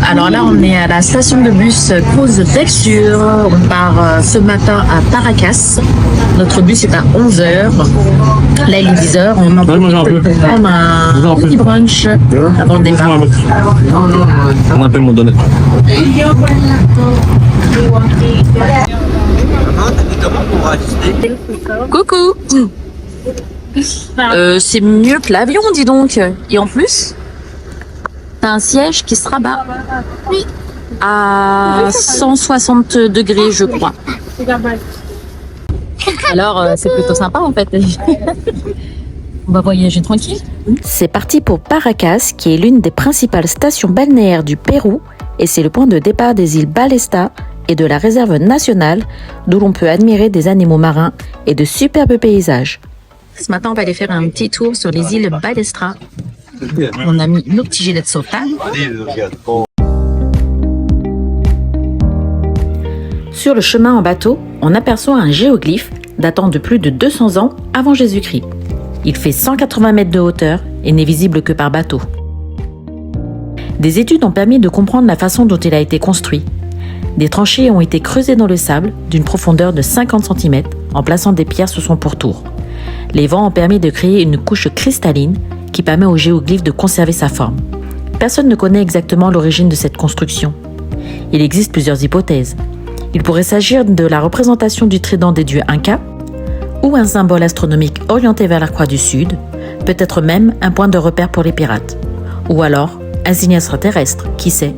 Alors là, on est à la station de bus Cruz del Sur. On part ce matin à Paracas. Notre bus est à 11h. Là, il est 10h. On en manger un peu. prendre un petit brunch avant le départ. On appelle mon donnet. Coucou. C'est mieux que l'avion, dis donc. Et en plus, t'as un siège qui se rabat. Oui. À 160 degrés, je crois. Alors, c'est plutôt sympa en fait. On va voyager tranquille. C'est parti pour Paracas, qui est l'une des principales stations balnéaires du Pérou, et c'est le point de départ des îles Ballesta et de la réserve nationale, d'où l'on peut admirer des animaux marins et de superbes paysages. Ce matin, on va aller faire un petit tour sur les îles Ballestra. On a mis nos petits gilets de sauvetage. Sur le chemin en bateau, on aperçoit un géoglyphe datant de plus de 200 ans avant Jésus-Christ. Il fait 180 mètres de hauteur et n'est visible que par bateau. Des études ont permis de comprendre la façon dont il a été construit. Des tranchées ont été creusées dans le sable d'une profondeur de 50 cm en plaçant des pierres sous son pourtour. Les vents ont permis de créer une couche cristalline qui permet au géoglyphe de conserver sa forme. Personne ne connaît exactement l'origine de cette construction. Il existe plusieurs hypothèses. Il pourrait s'agir de la représentation du trident des dieux Incas, ou un symbole astronomique orienté vers la croix du Sud, peut-être même un point de repère pour les pirates, ou alors un signe extraterrestre, qui sait.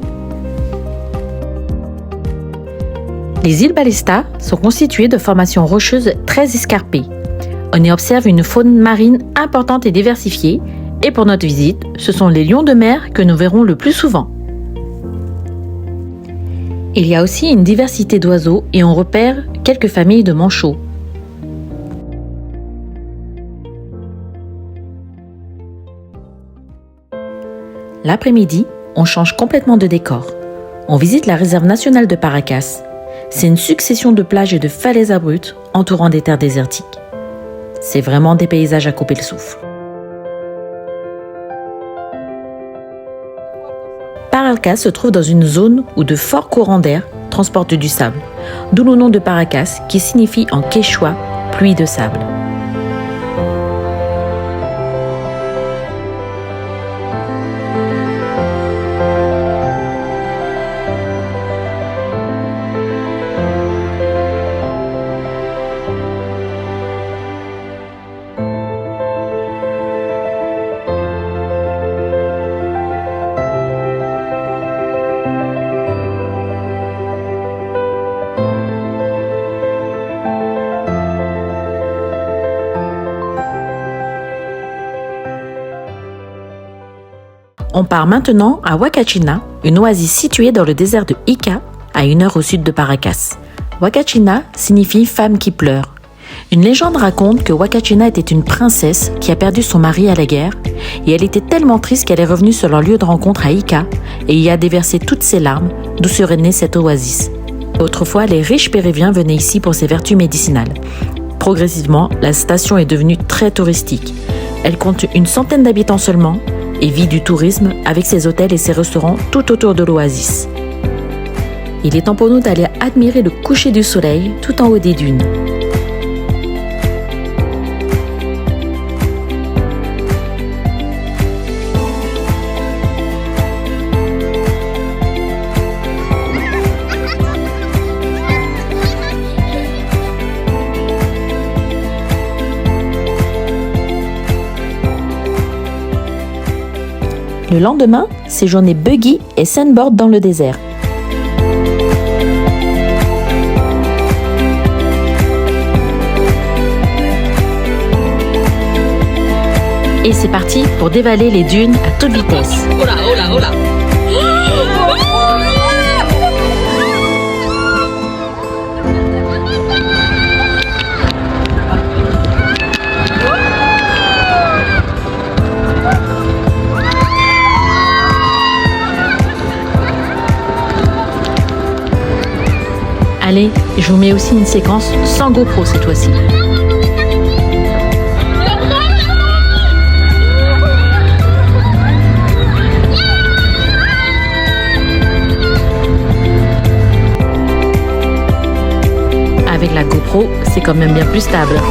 Les îles Ballesta sont constituées de formations rocheuses très escarpées. On y observe une faune marine importante et diversifiée, et pour notre visite, ce sont les lions de mer que nous verrons le plus souvent. Il y a aussi une diversité d'oiseaux et on repère quelques familles de manchots. L'après-midi, on change complètement de décor. On visite la réserve nationale de Paracas. C'est une succession de plages et de falaises abruptes entourant des terres désertiques. C'est vraiment des paysages à couper le souffle. Paracas se trouve dans une zone où de forts courants d'air transportent du sable, d'où le nom de Paracas qui signifie en quechua « pluie de sable ». On part maintenant à Huacachina, une oasis située dans le désert de Ica, à 1 heure au sud de Paracas. Huacachina signifie « femme qui pleure ». Une légende raconte que Huacachina était une princesse qui a perdu son mari à la guerre, et elle était tellement triste qu'elle est revenue sur leur lieu de rencontre à Ica et y a déversé toutes ses larmes, d'où serait née cette oasis. Autrefois, les riches péruviens venaient ici pour ses vertus médicinales. Progressivement, la station est devenue très touristique. Elle compte une centaine d'habitants seulement, et vit du tourisme avec ses hôtels et ses restaurants tout autour de l'oasis. Il est temps pour nous d'aller admirer le coucher du soleil tout en haut des dunes. Le lendemain, séjourner buggy et sandboard dans le désert. Et c'est parti pour dévaler les dunes à toute vitesse. Hola, hola, hola. Allez, je vous mets aussi une séquence sans GoPro cette fois-ci. c'est quand même bien plus stable.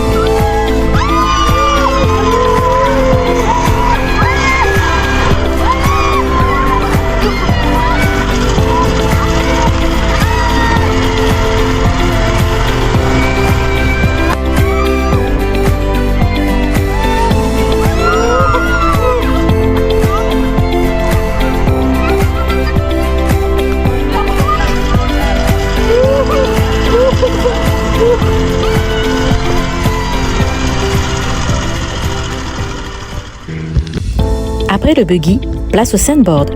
Après le buggy, place au sandboard,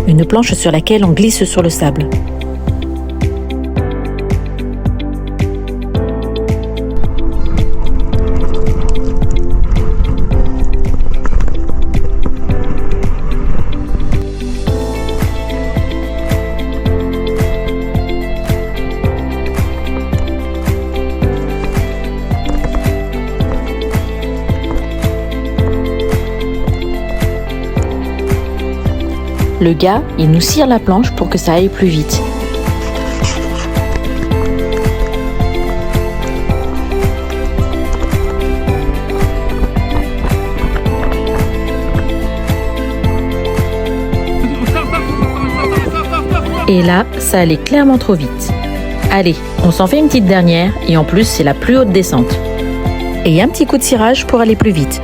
une planche sur laquelle on glisse sur le sable. Le gars, il nous cire la planche pour que ça aille plus vite. Et là, ça allait clairement trop vite. Allez, on s'en fait une petite dernière et en plus, c'est la plus haute descente. Et un petit coup de cirage pour aller plus vite.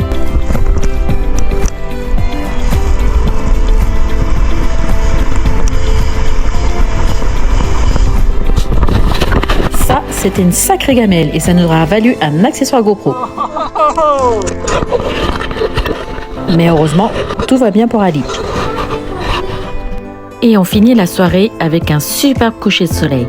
C'était une sacrée gamelle et ça nous aura valu un accessoire GoPro. Mais heureusement, tout va bien pour Ali. Et on finit la soirée avec un superbe coucher de soleil.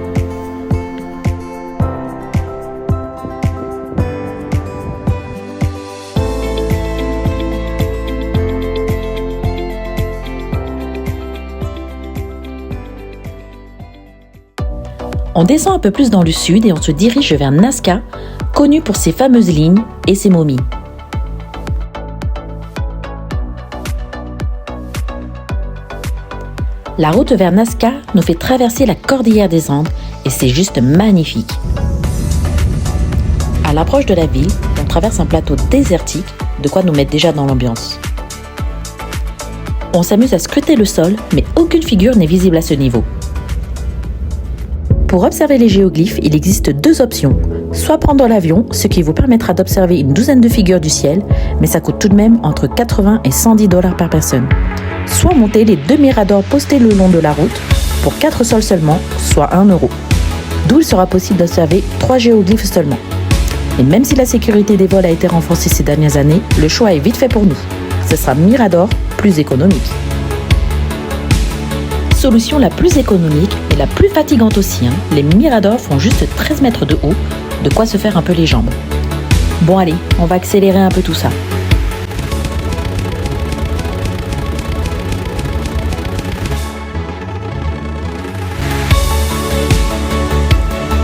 On descend un peu plus dans le sud et on se dirige vers Nazca, connu pour ses fameuses lignes et ses momies. La route vers Nazca nous fait traverser la cordillère des Andes et c'est juste magnifique. À l'approche de la ville, on traverse un plateau désertique, de quoi nous mettre déjà dans l'ambiance. On s'amuse à scruter le sol, mais aucune figure n'est visible à ce niveau. Pour observer les géoglyphes, il existe deux options. Soit prendre l'avion, ce qui vous permettra d'observer une douzaine de figures du ciel, mais ça coûte tout de même entre 80 et 110 $ par personne. Soit monter les 2 miradors postés le long de la route, pour 4 sols seulement, soit 1 €. D'où il sera possible d'observer 3 géoglyphes seulement. Et même si la sécurité des vols a été renforcée ces dernières années, le choix est vite fait pour nous. Ce sera Mirador, plus économique. Solution la plus économique et la plus fatigante aussi, les miradors font juste 13 mètres de haut, de quoi se faire un peu les jambes. Bon allez, on va accélérer un peu tout ça.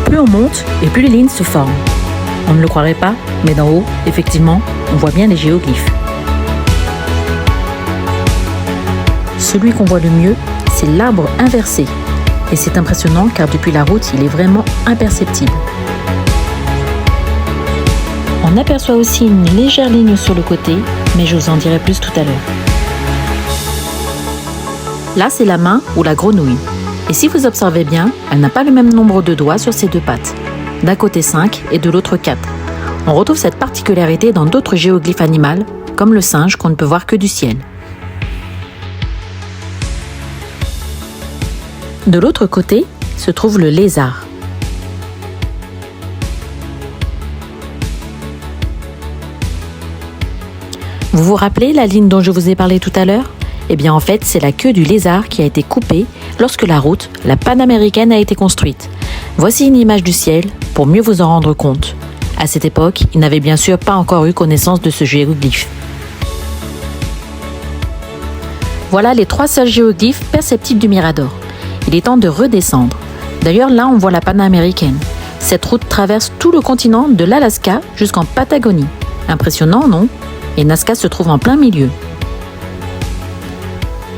Plus on monte et plus les lignes se forment. On ne le croirait pas, mais d'en haut, effectivement, on voit bien les géoglyphes. Celui qu'on voit le mieux, c'est l'arbre inversé. Et c'est impressionnant car depuis la route, il est vraiment imperceptible. On aperçoit aussi une légère ligne sur le côté, mais je vous en dirai plus tout à l'heure. Là, c'est la main ou la grenouille. Et si vous observez bien, elle n'a pas le même nombre de doigts sur ses deux pattes. D'un côté 5 et de l'autre 4. On retrouve cette particularité dans d'autres géoglyphes animaux, comme le singe qu'on ne peut voir que du ciel. De l'autre côté se trouve le lézard. Vous vous rappelez la ligne dont je vous ai parlé tout à l'heure ? Eh bien en fait, c'est la queue du lézard qui a été coupée lorsque la route, la panaméricaine, a été construite. Voici une image du ciel pour mieux vous en rendre compte. À cette époque, ils n'avaient bien sûr pas encore eu connaissance de ce géoglyphe. Voilà les 3 seuls géoglyphes perceptibles du Mirador. Il est temps de redescendre. D'ailleurs, là, on voit la panaméricaine. Cette route traverse tout le continent de l'Alaska jusqu'en Patagonie. Impressionnant, non ? Et Nazca se trouve en plein milieu.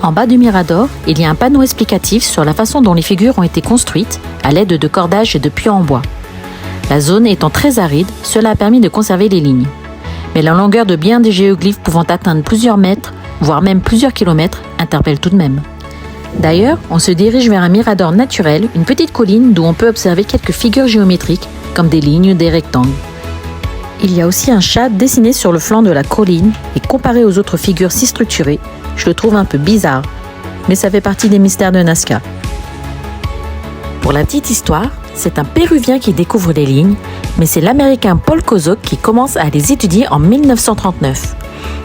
En bas du Mirador, il y a un panneau explicatif sur la façon dont les figures ont été construites à l'aide de cordages et de pieux en bois. La zone étant très aride, cela a permis de conserver les lignes. Mais la longueur de bien des géoglyphes pouvant atteindre plusieurs mètres, voire même plusieurs kilomètres, interpelle tout de même. D'ailleurs, on se dirige vers un mirador naturel, une petite colline d'où on peut observer quelques figures géométriques, comme des lignes ou des rectangles. Il y a aussi un chat dessiné sur le flanc de la colline et comparé aux autres figures si structurées, je le trouve un peu bizarre, mais ça fait partie des mystères de Nazca. Pour la petite histoire, c'est un Péruvien qui découvre les lignes, mais c'est l'Américain Paul Kozok qui commence à les étudier en 1939.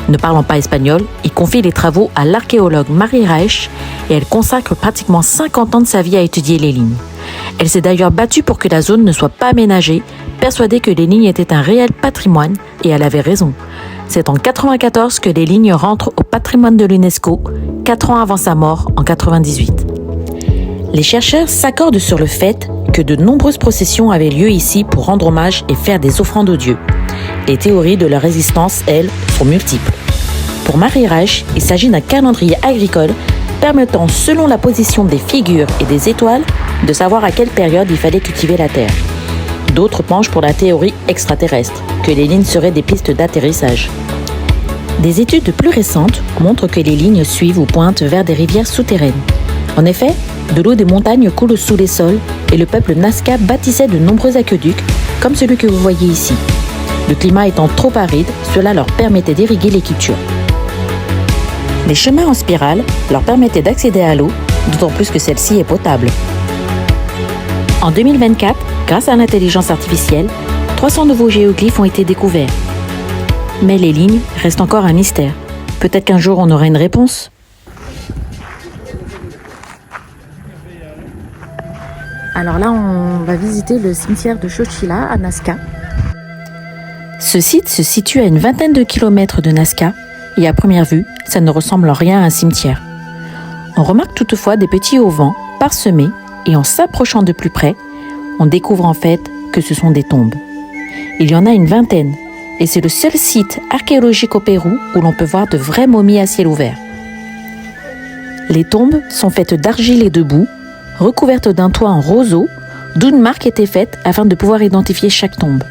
Ne parlant pas espagnol, il confie les travaux à l'archéologue Marie Reich et elle consacre pratiquement 50 ans de sa vie à étudier les lignes. Elle s'est d'ailleurs battue pour que la zone ne soit pas aménagée, persuadée que les lignes étaient un réel patrimoine, et elle avait raison. C'est en 1994 que les lignes rentrent au patrimoine de l'UNESCO, 4 ans avant sa mort en 1998. Les chercheurs s'accordent sur le fait que de nombreuses processions avaient lieu ici pour rendre hommage et faire des offrandes aux dieux. Les théories de leur existence, elles, sont multiples. Pour Marie Reich, il s'agit d'un calendrier agricole permettant, selon la position des figures et des étoiles, de savoir à quelle période il fallait cultiver la terre. D'autres penchent pour la théorie extraterrestre, que les lignes seraient des pistes d'atterrissage. Des études plus récentes montrent que les lignes suivent ou pointent vers des rivières souterraines. En effet, de l'eau des montagnes coule sous les sols et le peuple Nazca bâtissait de nombreux aqueducs, comme celui que vous voyez ici. Le climat étant trop aride, cela leur permettait d'irriguer les cultures. Les chemins en spirale leur permettaient d'accéder à l'eau, d'autant plus que celle-ci est potable. En 2024, grâce à l'intelligence artificielle, 300 nouveaux géoglyphes ont été découverts. Mais les lignes restent encore un mystère. Peut-être qu'un jour on aura une réponse. Alors là, on va visiter le cimetière de Xochila à Nazca. Ce site se situe à une vingtaine de kilomètres de Nazca et à première vue, ça ne ressemble en rien à un cimetière. On remarque toutefois des petits auvents parsemés et en s'approchant de plus près, on découvre en fait que ce sont des tombes. Il y en a une vingtaine et c'est le seul site archéologique au Pérou où l'on peut voir de vraies momies à ciel ouvert. Les tombes sont faites d'argile et de boue, recouvertes d'un toit en roseau, d'où une marque était faite afin de pouvoir identifier chaque tombe.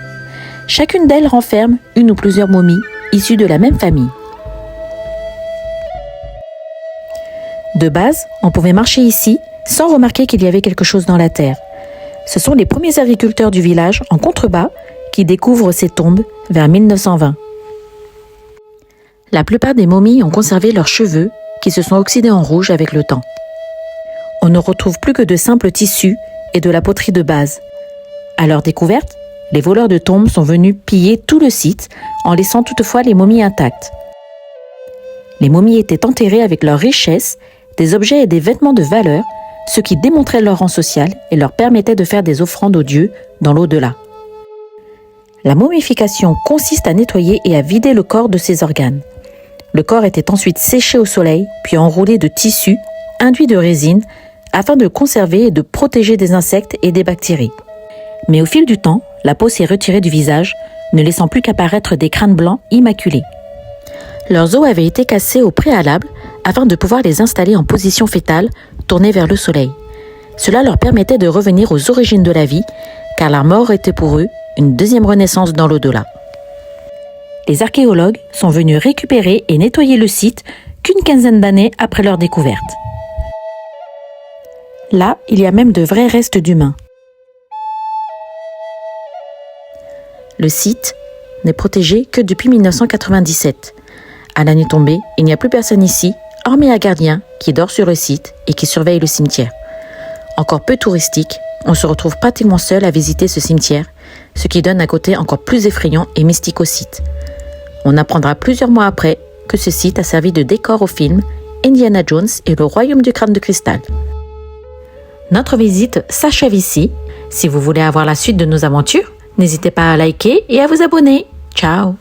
Chacune d'elles renferme une ou plusieurs momies issues de la même famille. De base, on pouvait marcher ici sans remarquer qu'il y avait quelque chose dans la terre. Ce sont les premiers agriculteurs du village, en contrebas, qui découvrent ces tombes vers 1920. La plupart des momies ont conservé leurs cheveux, qui se sont oxydés en rouge avec le temps. On ne retrouve plus que de simples tissus et de la poterie de base. À leur découverte, les voleurs de tombes sont venus piller tout le site, en laissant toutefois les momies intactes. Les momies étaient enterrées avec leurs richesses, des objets et des vêtements de valeur, ce qui démontrait leur rang social et leur permettait de faire des offrandes aux dieux dans l'au-delà. La momification consiste à nettoyer et à vider le corps de ses organes. Le corps était ensuite séché au soleil, puis enroulé de tissus, induits de résine, afin de conserver et de protéger des insectes et des bactéries. Mais au fil du temps, la peau s'est retirée du visage, ne laissant plus qu'apparaître des crânes blancs immaculés. Leurs os avaient été cassés au préalable afin de pouvoir les installer en position fétale, tournée vers le soleil. Cela leur permettait de revenir aux origines de la vie, car la mort était pour eux une deuxième renaissance dans l'au-delà. Les archéologues sont venus récupérer et nettoyer le site qu'une quinzaine d'années après leur découverte. Là, il y a même de vrais restes d'humains. Le site n'est protégé que depuis 1997. À la nuit tombée, il n'y a plus personne ici, hormis un gardien qui dort sur le site et qui surveille le cimetière. Encore peu touristique, on se retrouve pratiquement seul à visiter ce cimetière, ce qui donne un côté encore plus effrayant et mystique au site. On apprendra plusieurs mois après que ce site a servi de décor au film Indiana Jones et le royaume du crâne de cristal. Notre visite s'achève ici. Si vous voulez avoir la suite de nos aventures, n'hésitez pas à liker et à vous abonner. Ciao!